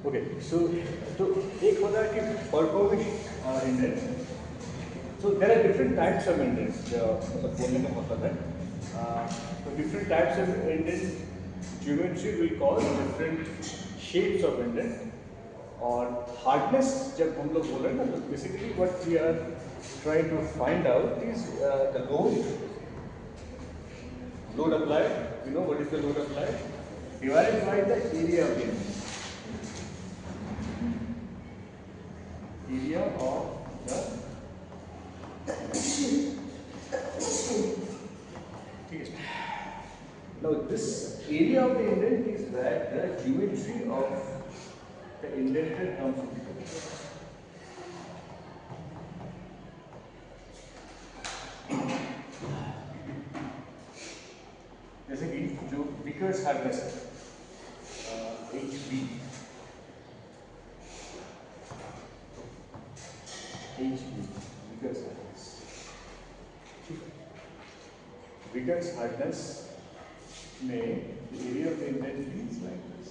Okay so तो एक होता है कि परकोविश indent. So there are different types of indents. मतलब बोलने का मतलब है. So different types of indent. Geometry will cause different shapes of indent. और hardness जब हम लोग बोल रहे हैं ना तो basically what we are trying to find out is the load applied. You know what is the load applied? Divided by the area of the indent. Area of the now this area of the indent is where the geometry of the indented comes into. जैसे कि जो Vickers hardness है HB Vickers hardness में the area of the indent is like this.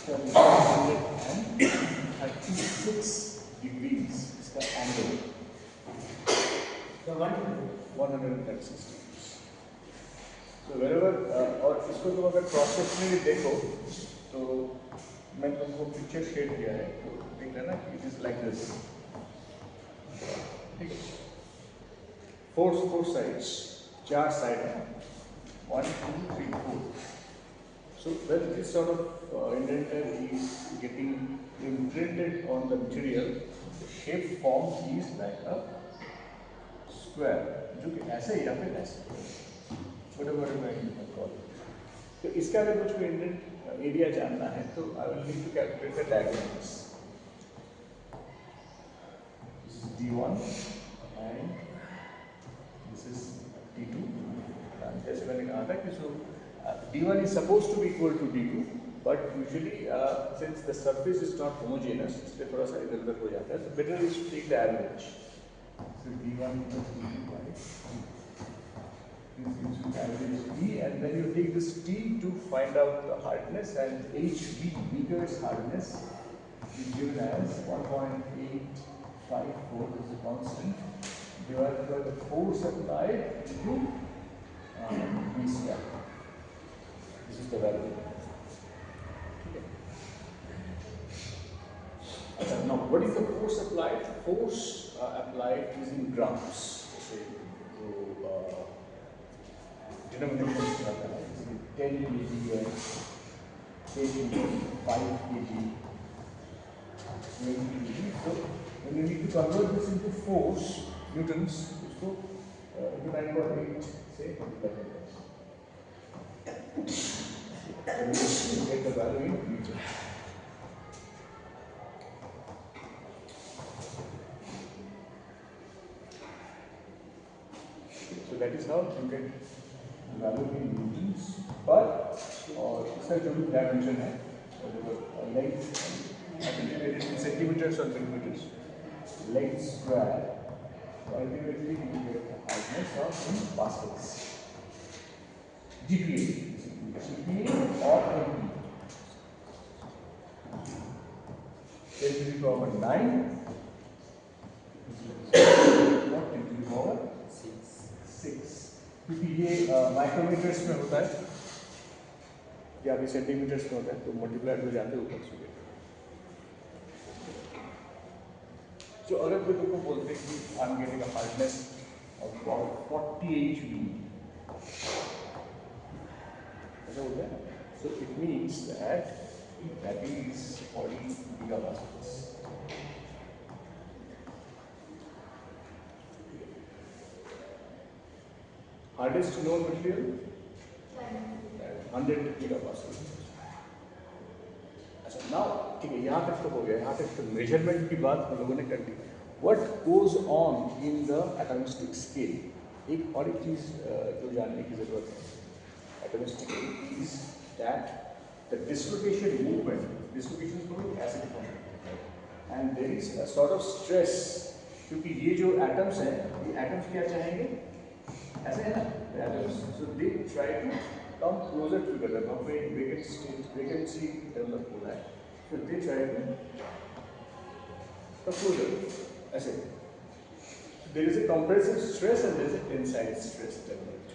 136 degrees इसका angle. So 136 degrees. So wherever और इसको तुम अगर क्रॉस सेक्शनली देखो तो मैं तुमको पिक्चर शेड किया है तो देख लेना कि इट इज लाइक दिस. ठीक है. फोर साइड्स, चार साइड है. 1, 2, 3, 4. So when this sort of indenter is getting imprinted on the material, the shape form is like a square, जो कि ऐसे या फिर ऐसे, whatever you can call it. तो इसका अगर मुझको इंडेंट एरिया जानना है तो I will need to calculate the diagonals. This is D1 and this is D2. जैसे मैंने कहा था कि D1 is supposed to be equal to D2, but usually since the surface is not homogeneous, इसलिए थोड़ा सा इधर-उधर हो जाता है. So better is to take the average. So D1 plus D2 by this gives you average D, and then you take this T to find out the hardness, and HB, Beaker's hardness, is given as 1.854 is the constant, divided by the force applied into V square. This is the value. Okay. Now, what is the force applied? Force applied is in grams. So, denomination आता है. 10 kg है, 10 kg, 5 kg, 20 kg. So, when you need to convert this into force, newtons, उसको into 9.8 say multiply. And you get the value in newton. So that is how you get the value in newtons. But और इसका जो भी dimension है, length, calculated in centimeters or millimeters, length square. Ultimately, you get the hardness of in pascals. GPa. GPa or MP. 10 to the power 9. What 10 to the power 6. क्योंकि ये micrometres में होता है या फिर सेंटीमीटर्स में होता है तो मल्टीप्लाइड हो जाते हैं ऊपर से. तो अगर कोई तुमको बोलते कि I am getting a hardness of about 40 HB, ऐसा हो गया. So it means that is 40 gigapascals. Hardest known material 100 gigapascal. अच्छा नाउ ठीक है, यहाँ तक तो हो गया. यहाँ तक तो मेजरमेंट की बात हम लोगों ने कर दी. What goes on in the atomistic scale? एक और एक चीज़ जो जानने की ज़रूरत है atomistic scale is that the dislocation movement, dislocation को ऐसे दिखाते हैं, and there is a sort of stress, क्योंकि ये जो atoms हैं, ये atoms क्या चाहेंगे? ऐसे है ना, atoms. So they try to come closer together. Now they can buoyancy develop हो रहा है, so they try to propose it. ऐसे there is a compressive stress and there is a tensile stress developed.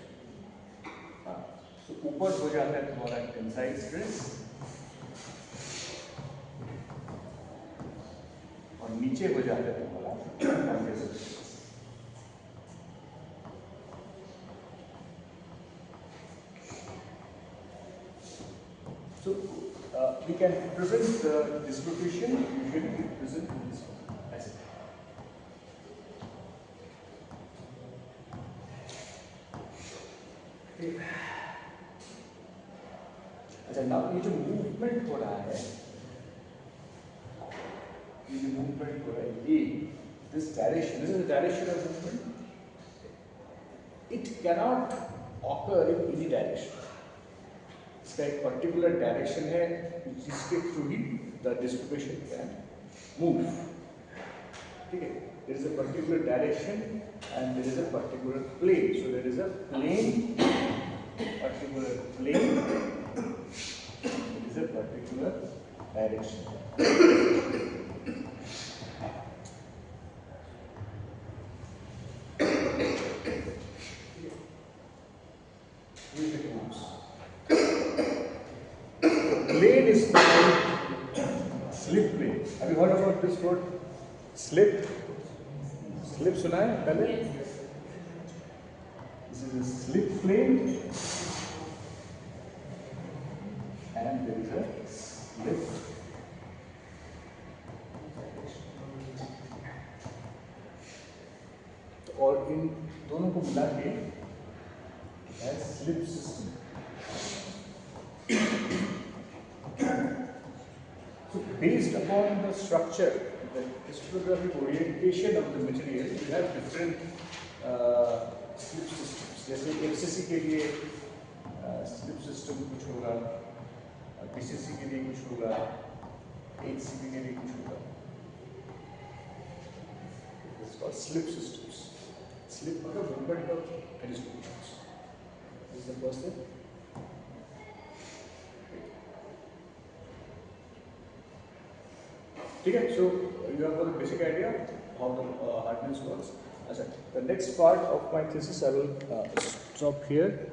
हाँ, so ऊपर हो जाता है तुम्हारा tensile stress और नीचे हो जाता है तुम्हारा compressive stress. So we can present the dislocation. Usually we present in this form as it. अच्छा, now ये जो movement हो रहा है, ये जो movement हो रहा है, ये this direction, this is the direction of movement. It cannot occur in any direction. इसका एक particular direction है जिसके through he the dislocation can move. ठीक है? There is a particular direction and there is a particular plane. So there is a plane, particular plane. There is a particular direction. Plane is called slip plane. Have you heard about this word? Slip. Slip सुना है पहले? This is a slip plane, and there is a slip. और इन दोनों को मिला के है slip system. So based upon the structure, the crystallographic orientation of the material, you have different slip systems. जैसे FCC के लिए slip system कुछ होगा, BCC के लिए कुछ होगा, HCB के लिए कुछ होगा. It's called slip systems. Slip मतलब movement of telescopic. This is the first thing. ठीक है, so you have got a basic idea how the hardness works. The next part of my thesis I will stop here.